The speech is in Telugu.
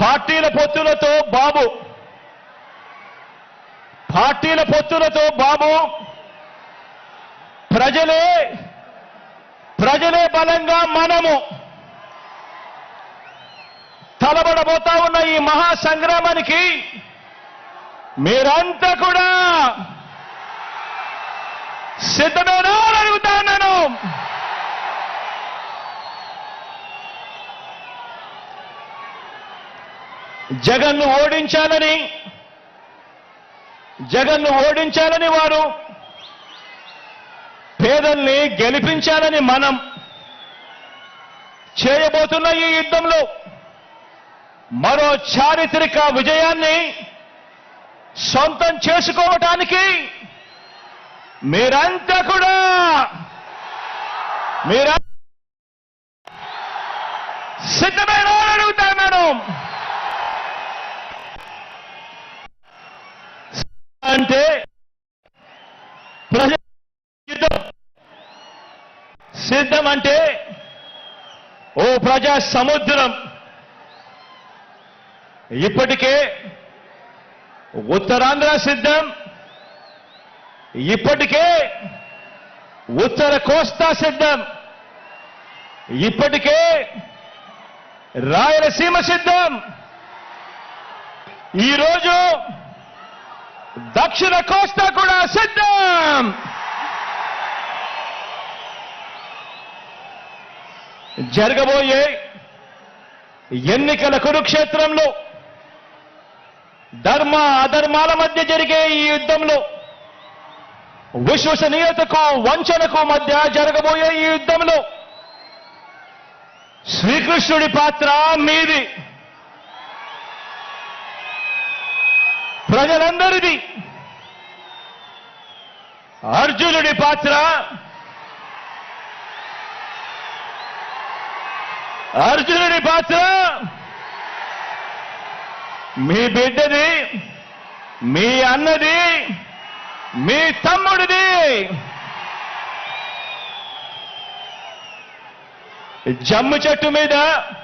పార్టీల పొత్తులతో బాబు ప్రజలే బలంగా మనము తలబడబోతా ఉన్న ఈ మహా సంగ్రామానికి మీరంతా కూడా సిద్ధమేనా అని అడుగుతాను. జగన్ను ఓడించాలని వారు, పేదల్ని గెలిపించాలని మనం చేయబోతున్న ఈ యుద్ధంలో మరో చారిత్రక విజయాన్ని సొంతం చేసుకోవటానికి మీరంతా కూడా సిద్ధమైన అడుగుతాను. అంటే సిద్ధం అంటే ఓ ప్రజా సముద్రం. ఇప్పటికే ఉత్తరాంధ్ర సిద్ధం, ఇప్పటికే ఉత్తర కోస్తా సిద్ధం, ఇప్పటికే రాయలసీమ సిద్ధం, ఈరోజు దక్షిణ కోస్తా కూడా సిద్ధం. జరగబోయే ఎన్నికల కురుక్షేత్రంలో ధర్మ అధర్మాల మధ్య జరిగే ఈ యుద్ధంలో, విశ్వసనీయతకు వంచనకు మధ్య జరగబోయే ఈ యుద్ధంలో శ్రీకృష్ణుడి పాత్ర మీది, ప్రజలందరిది. అర్జునుడి పాత్ర మీ బిడ్డది, మీ అన్నది, మీ తమ్ముడిది. జమ్ము చెట్టు మీద